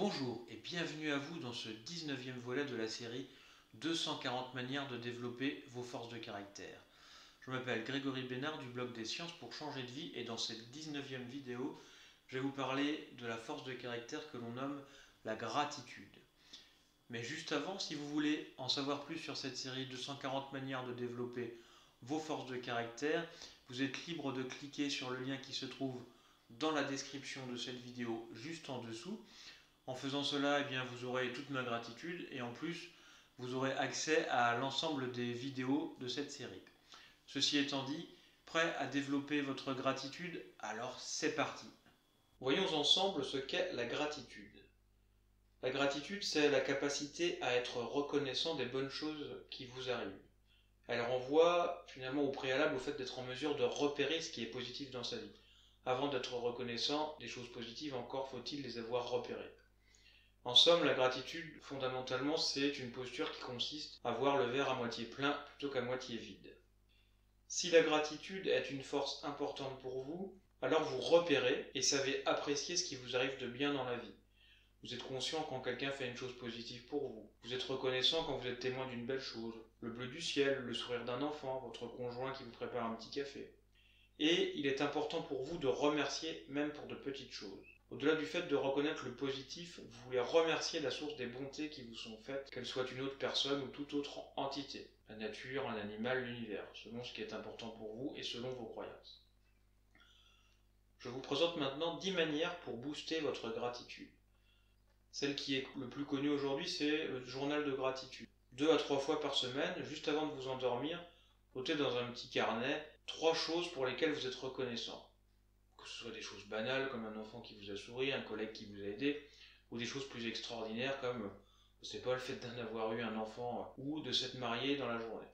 Bonjour et bienvenue à vous dans ce 19e volet de la série 240 manières de développer vos forces de caractère. Je m'appelle Grégory Bénard du blog des sciences pour changer de vie et dans cette 19e vidéo, je vais vous parler de la force de caractère que l'on nomme la gratitude. Mais juste avant, si vous voulez en savoir plus sur cette série 240 manières de développer vos forces de caractère, vous êtes libre de cliquer sur le lien qui se trouve dans la description de cette vidéo juste en dessous. En faisant cela, vous aurez toute ma gratitude et en plus, vous aurez accès à l'ensemble des vidéos de cette série. Ceci étant dit, prêt à développer votre gratitude? Alors c'est parti. Voyons ensemble ce qu'est la gratitude. La gratitude, c'est la capacité à être reconnaissant des bonnes choses qui vous arrivent. Elle renvoie finalement au préalable au fait d'être en mesure de repérer ce qui est positif dans sa vie. Avant d'être reconnaissant des choses positives, encore faut-il les avoir repérées. En somme, la gratitude, fondamentalement, c'est une posture qui consiste à voir le verre à moitié plein plutôt qu'à moitié vide. Si la gratitude est une force importante pour vous, alors vous repérez et savez apprécier ce qui vous arrive de bien dans la vie. Vous êtes conscient quand quelqu'un fait une chose positive pour vous. Vous êtes reconnaissant quand vous êtes témoin d'une belle chose. Le bleu du ciel, le sourire d'un enfant, votre conjoint qui vous prépare un petit café. Et il est important pour vous de remercier même pour de petites choses. Au-delà du fait de reconnaître le positif, vous voulez remercier la source des bontés qui vous sont faites, qu'elle soit une autre personne ou toute autre entité, la nature, un animal, l'univers, selon ce qui est important pour vous et selon vos croyances. Je vous présente maintenant 10 manières pour booster votre gratitude. Celle qui est le plus connue aujourd'hui, c'est le journal de gratitude. 2 à 3 fois par semaine, juste avant de vous endormir, notez dans un petit carnet 3 choses pour lesquelles vous êtes reconnaissant. Que ce soit des choses banales comme un enfant qui vous a souri, un collègue qui vous a aidé, ou des choses plus extraordinaires comme, je sais pas, le fait d'en avoir eu un enfant ou de s'être marié dans la journée.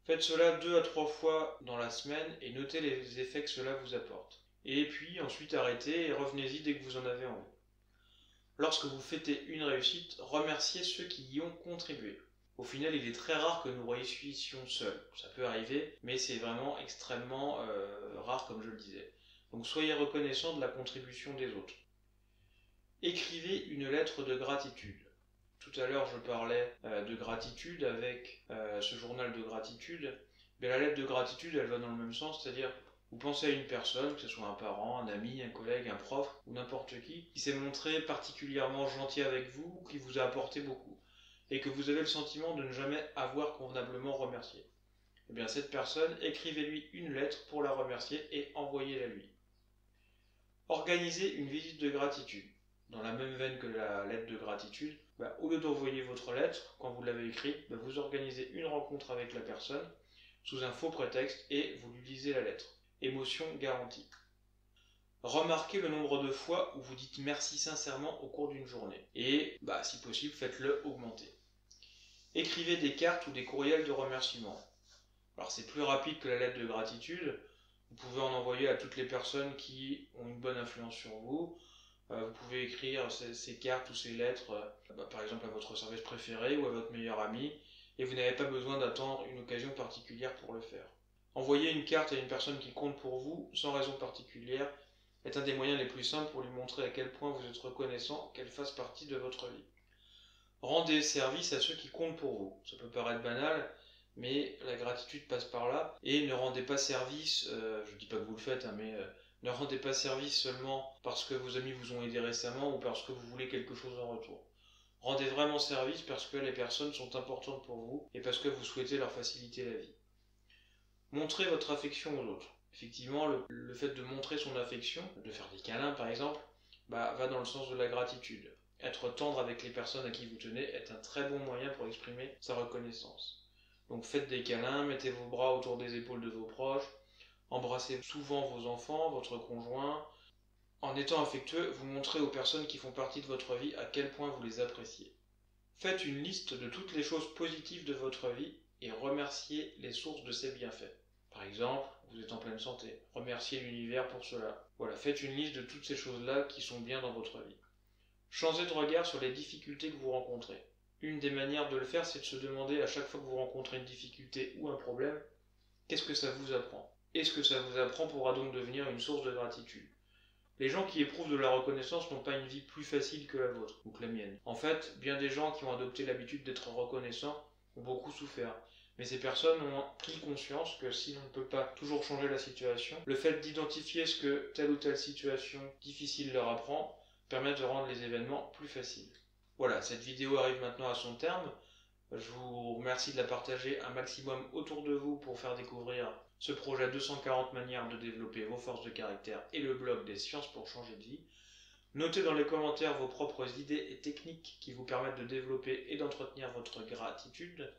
Faites cela 2 à 3 fois dans la semaine et notez les effets que cela vous apporte. Et puis ensuite arrêtez et revenez-y dès que vous en avez envie. Lorsque vous fêtez une réussite, remerciez ceux qui y ont contribué. Au final, il est très rare que nous réussissions seuls. Ça peut arriver, mais c'est vraiment extrêmement rare comme je le disais. Donc soyez reconnaissant de la contribution des autres. Écrivez une lettre de gratitude. Tout à l'heure, je parlais de gratitude avec ce journal de gratitude. Mais la lettre de gratitude, elle va dans le même sens, c'est-à-dire vous pensez à une personne, que ce soit un parent, un ami, un collègue, un prof ou n'importe qui s'est montré particulièrement gentil avec vous, qui vous a apporté beaucoup, et que vous avez le sentiment de ne jamais avoir convenablement remercié. Eh bien, cette personne, écrivez-lui une lettre pour la remercier et envoyez-la lui. Organisez une visite de gratitude. Dans la même veine que la lettre de gratitude, au lieu d'envoyer votre lettre, quand vous l'avez écrite, vous organisez une rencontre avec la personne sous un faux prétexte et vous lui lisez la lettre. Émotion garantie. Remarquez le nombre de fois où vous dites merci sincèrement au cours d'une journée. Et, si possible, faites-le augmenter. Écrivez des cartes ou des courriels de remerciement. Alors c'est plus rapide que la lettre de gratitude. Vous pouvez en envoyer à toutes les personnes qui ont une bonne influence sur vous. Vous pouvez écrire ces cartes ou ces lettres, par exemple à votre service préféré ou à votre meilleur ami, et vous n'avez pas besoin d'attendre une occasion particulière pour le faire. Envoyer une carte à une personne qui compte pour vous, sans raison particulière, est un des moyens les plus simples pour lui montrer à quel point vous êtes reconnaissant qu'elle fasse partie de votre vie. Rendez service à ceux qui comptent pour vous. Ça peut paraître banal, mais la gratitude passe par là. Et ne rendez pas service, je dis pas que vous le faites, mais ne rendez pas service seulement parce que vos amis vous ont aidé récemment ou parce que vous voulez quelque chose en retour. Rendez vraiment service parce que les personnes sont importantes pour vous et parce que vous souhaitez leur faciliter la vie. Montrez votre affection aux autres. Effectivement, le fait de montrer son affection, de faire des câlins par exemple, va dans le sens de la gratitude. Être tendre avec les personnes à qui vous tenez est un très bon moyen pour exprimer sa reconnaissance. Donc faites des câlins, mettez vos bras autour des épaules de vos proches, embrassez souvent vos enfants, votre conjoint. En étant affectueux, vous montrez aux personnes qui font partie de votre vie à quel point vous les appréciez. Faites une liste de toutes les choses positives de votre vie et remerciez les sources de ces bienfaits. Par exemple, vous êtes en pleine santé, remerciez l'univers pour cela. Voilà, faites une liste de toutes ces choses-là qui sont bien dans votre vie. Changez de regard sur les difficultés que vous rencontrez. Une des manières de le faire, c'est de se demander à chaque fois que vous rencontrez une difficulté ou un problème, qu'est-ce que ça vous apprend? Et ce que ça vous apprend pourra donc devenir une source de gratitude. Les gens qui éprouvent de la reconnaissance n'ont pas une vie plus facile que la vôtre, ou que la mienne. En fait, bien des gens qui ont adopté l'habitude d'être reconnaissants ont beaucoup souffert. Mais ces personnes ont pris conscience que si l'on ne peut pas toujours changer la situation, le fait d'identifier ce que telle ou telle situation difficile leur apprend permet de rendre les événements plus faciles. Voilà, cette vidéo arrive maintenant à son terme. Je vous remercie de la partager un maximum autour de vous pour faire découvrir ce projet 240 manières de développer vos forces de caractère et le blog des sciences pour changer de vie. Notez dans les commentaires vos propres idées et techniques qui vous permettent de développer et d'entretenir votre gratitude.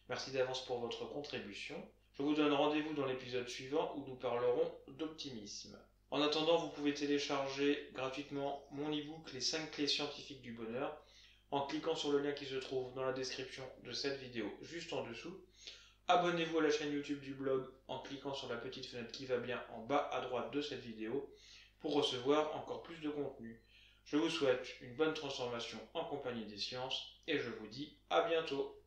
Merci d'avance pour votre contribution. Je vous donne rendez-vous dans l'épisode suivant où nous parlerons d'optimisme. En attendant, vous pouvez télécharger gratuitement mon e-book Les 5 clés scientifiques du bonheur en cliquant sur le lien qui se trouve dans la description de cette vidéo juste en dessous. Abonnez-vous à la chaîne YouTube du blog en cliquant sur la petite fenêtre qui va bien en bas à droite de cette vidéo pour recevoir encore plus de contenu. Je vous souhaite une bonne transformation en compagnie des sciences et je vous dis à bientôt.